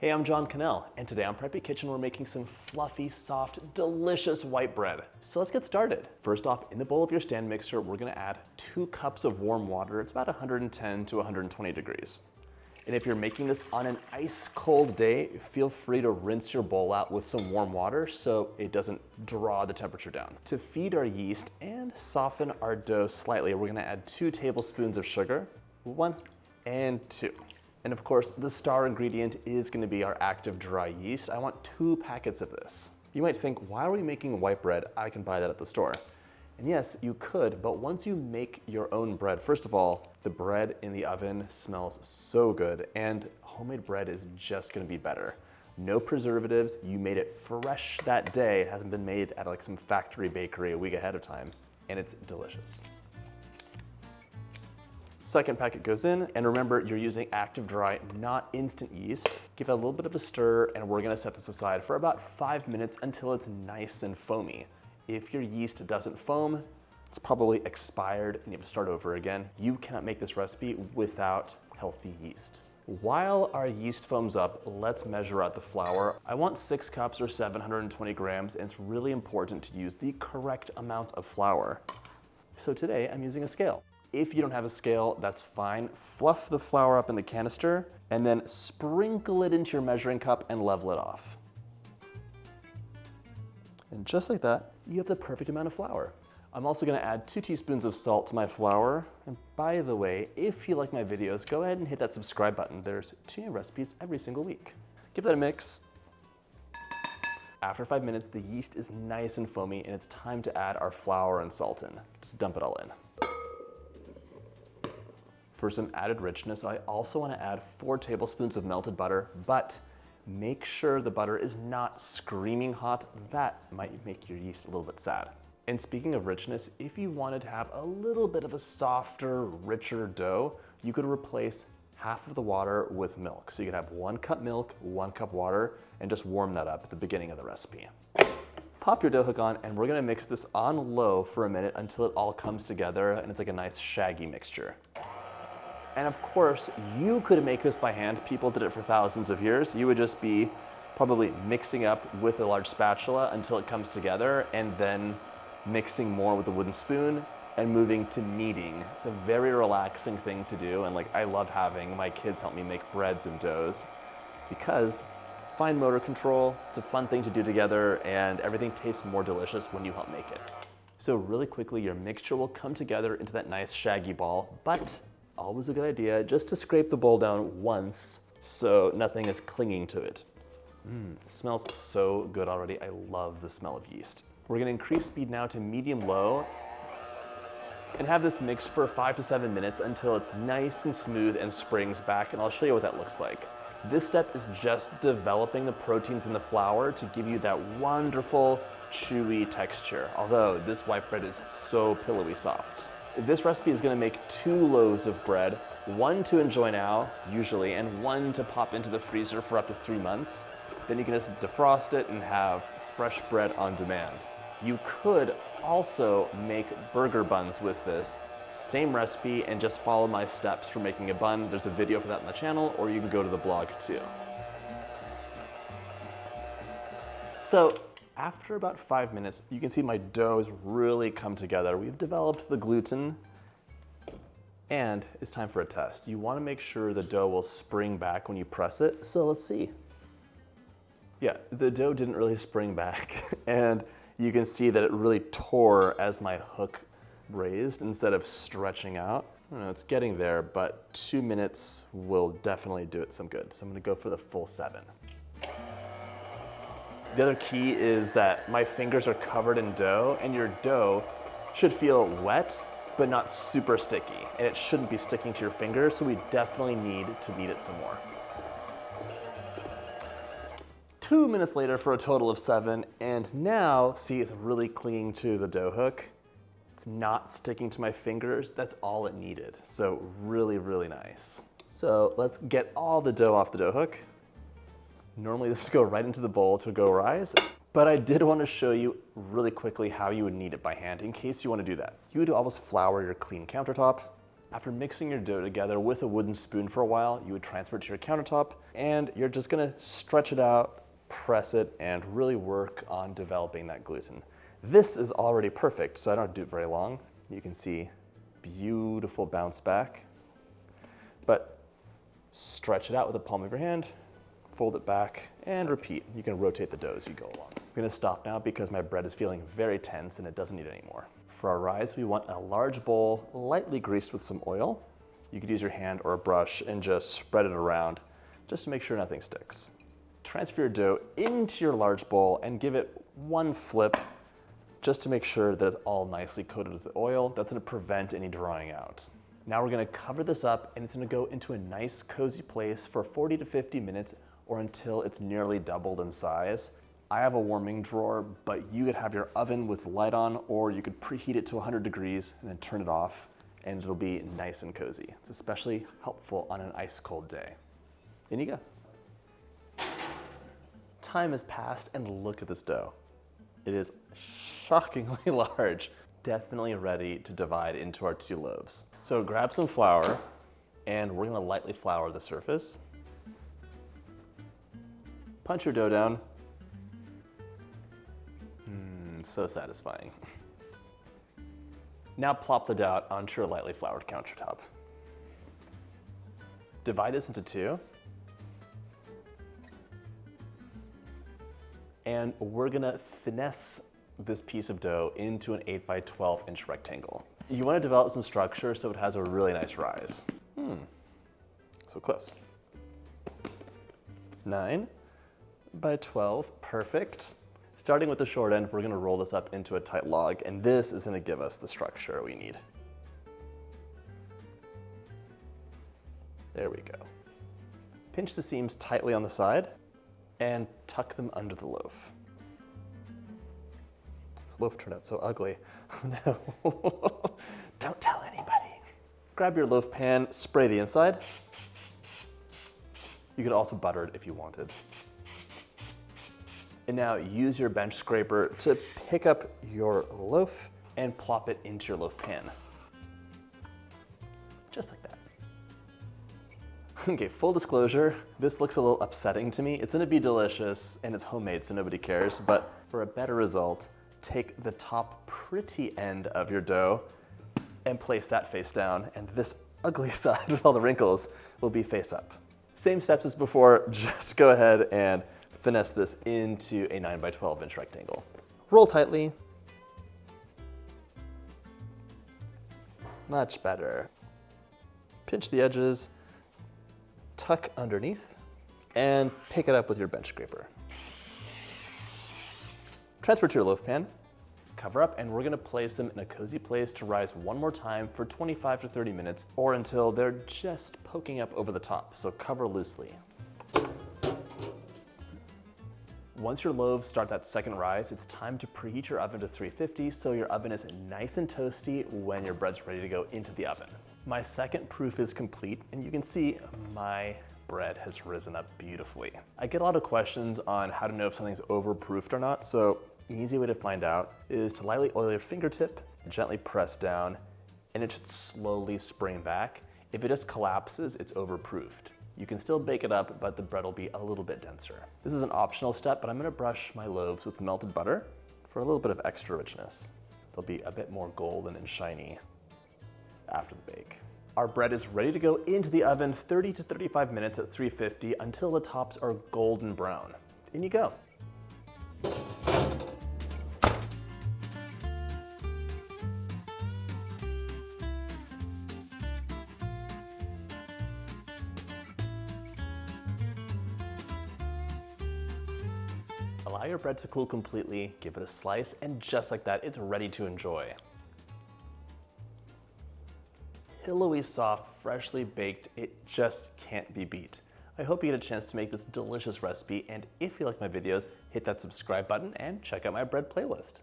Hey, I'm John Cannell, and today on Preppy Kitchen we're making some fluffy, soft, delicious white bread. So let's get started. First off, in the bowl of your stand mixer, we're gonna add 2 cups of warm water. It's about 110 to 120 degrees. And if you're making this on an ice cold day, feel free to rinse your bowl out with some warm water so it doesn't draw the temperature down. To feed our yeast and soften our dough slightly, we're gonna add 2 tablespoons of sugar, 1 and 2. And of course, the star ingredient is gonna be our active dry yeast. I want 2 packets of this. You might think, why are we making white bread? I can buy that at the store. And yes, you could, but once you make your own bread, first of all, the bread in the oven smells so good, and homemade bread is just gonna be better. No preservatives, you made it fresh that day. It hasn't been made at like some factory bakery a week ahead of time, and it's delicious. Second packet goes in, and remember, you're using active dry, not instant yeast. Give it a little bit of a stir, and we're gonna set this aside for about 5 minutes until it's nice and foamy. If your yeast doesn't foam, it's probably expired and you have to start over again. You cannot make this recipe without healthy yeast. While our yeast foams up, let's measure out the flour. I want 6 cups or 720 grams, and it's really important to use the correct amount of flour. So today, I'm using a scale. If you don't have a scale, that's fine. Fluff the flour up in the canister and then sprinkle it into your measuring cup and level it off. And just like that, you have the perfect amount of flour. I'm also gonna add 2 teaspoons of salt to my flour. And by the way, if you like my videos, go ahead and hit that subscribe button. There's 2 new recipes every single week. Give that a mix. After 5 minutes, the yeast is nice and foamy, and it's time to add our flour and salt in. Just dump it all in. For some added richness, I also want to add 4 tablespoons of melted butter, but make sure the butter is not screaming hot. That might make your yeast a little bit sad. And speaking of richness, if you wanted to have a little bit of a softer, richer dough, you could replace half of the water with milk. So you could have 1 cup milk, 1 cup water, and just warm that up at the beginning of the recipe. Pop your dough hook on, and we're gonna mix this on low for a minute until it all comes together and it's like a nice shaggy mixture. And of course, you could make this by hand. People did it for thousands of years. You would just be probably mixing up with a large spatula until it comes together, and then mixing more with a wooden spoon and moving to kneading. It's a very relaxing thing to do, and like I love having my kids help me make breads and doughs because fine motor control, it's a fun thing to do together, and everything tastes more delicious when you help make it. So really quickly, your mixture will come together into that nice shaggy ball, but always a good idea just to scrape the bowl down once so nothing is clinging to it. It smells so good already. I love the smell of yeast. We're gonna increase speed now to medium-low and have this mix for 5 to 7 minutes until it's nice and smooth and springs back, and I'll show you what that looks like. This step is just developing the proteins in the flour to give you that wonderful, chewy texture, although this white bread is so pillowy soft. This recipe is gonna make 2 loaves of bread, 1 to enjoy now, usually, and 1 to pop into the freezer for up to 3 months. Then you can just defrost it and have fresh bread on demand. You could also make burger buns with this. Same recipe, and just follow my steps for making a bun. There's a video for that on the channel, or you can go to the blog too. So, after about 5 minutes, you can see my dough has really come together. We've developed the gluten, and it's time for a test. You wanna make sure the dough will spring back when you press it, so let's see. Yeah, the dough didn't really spring back, and you can see that it really tore as my hook raised instead of stretching out. I don't know, it's getting there, but 2 minutes will definitely do it some good. So I'm gonna go for the full 7. The other key is that my fingers are covered in dough, and your dough should feel wet, but not super sticky. And it shouldn't be sticking to your fingers, so we definitely need to knead it some more. 2 minutes later for a total of 7, and now, see, it's really clinging to the dough hook. It's not sticking to my fingers. That's all it needed. So really, really nice. So let's get all the dough off the dough hook. Normally this would go right into the bowl to go rise, but I did want to show you really quickly how you would knead it by hand in case you want to do that. You would always flour your clean countertop, After mixing your dough together with a wooden spoon for a while, you would transfer it to your countertop, and you're just gonna stretch it out, press it, and really work on developing that gluten. This is already perfect, so I don't have to do it very long. You can see beautiful bounce back, but stretch it out with the palm of your hand, fold it back, and repeat. You can rotate the dough as you go along. I'm gonna stop now because my bread is feeling very tense and it doesn't need any more. For our rise, we want a large bowl, lightly greased with some oil. You could use your hand or a brush and just spread it around just to make sure nothing sticks. Transfer your dough into your large bowl and give it one flip just to make sure that it's all nicely coated with the oil. That's gonna prevent any drying out. Now we're gonna cover this up and it's gonna go into a nice cozy place for 40 to 50 minutes or until it's nearly doubled in size. I have a warming drawer, but you could have your oven with the light on, or you could preheat it to 100 degrees and then turn it off, and it'll be nice and cozy. It's especially helpful on an ice cold day. In you go. Time has passed and look at this dough. It is shockingly large. Definitely ready to divide into our 2 loaves. So grab some flour and we're gonna lightly flour the surface. Punch your dough down. So satisfying. Now plop the dough out onto your lightly floured countertop. Divide this into 2. And we're gonna finesse this piece of dough into an 8 by 12 inch rectangle. You wanna develop some structure so it has a really nice rise. So close. 9 by 12, perfect. Starting with the short end, we're gonna roll this up into a tight log, and this is gonna give us the structure we need. There we go. Pinch the seams tightly on the side and tuck them under the loaf. This loaf turned out so ugly. No, don't tell anybody. Grab your loaf pan, spray the inside. You could also butter it if you wanted. And now use your bench scraper to pick up your loaf and plop it into your loaf pan. Just like that. Okay, full disclosure, this looks a little upsetting to me. It's gonna be delicious and it's homemade so nobody cares, but for a better result, take the top pretty end of your dough and place that face down, and this ugly side with all the wrinkles will be face up. Same steps as before, just go ahead and finesse this into a 9 by 12 inch rectangle. Roll tightly. Much better. Pinch the edges, tuck underneath, and pick it up with your bench scraper. Transfer to your loaf pan, cover up, and we're gonna place them in a cozy place to rise one more time for 25 to 30 minutes or until they're just poking up over the top, so cover loosely. Once your loaves start that second rise, it's time to preheat your oven to 350 so your oven is nice and toasty when your bread's ready to go into the oven. My second proof is complete, and you can see my bread has risen up beautifully. I get a lot of questions on how to know if something's overproofed or not, so an easy way to find out is to lightly oil your fingertip, gently press down, and it should slowly spring back. If it just collapses, it's overproofed. You can still bake it up, but the bread will be a little bit denser. This is an optional step, but I'm gonna brush my loaves with melted butter for a little bit of extra richness. They'll be a bit more golden and shiny after the bake. Our bread is ready to go into the oven 30 to 35 minutes at 350 until the tops are golden brown. In you go. Allow your bread to cool completely, give it a slice, and just like that, it's ready to enjoy. Pillowy soft, freshly baked, it just can't be beat. I hope you get a chance to make this delicious recipe, and if you like my videos, hit that subscribe button and check out my bread playlist.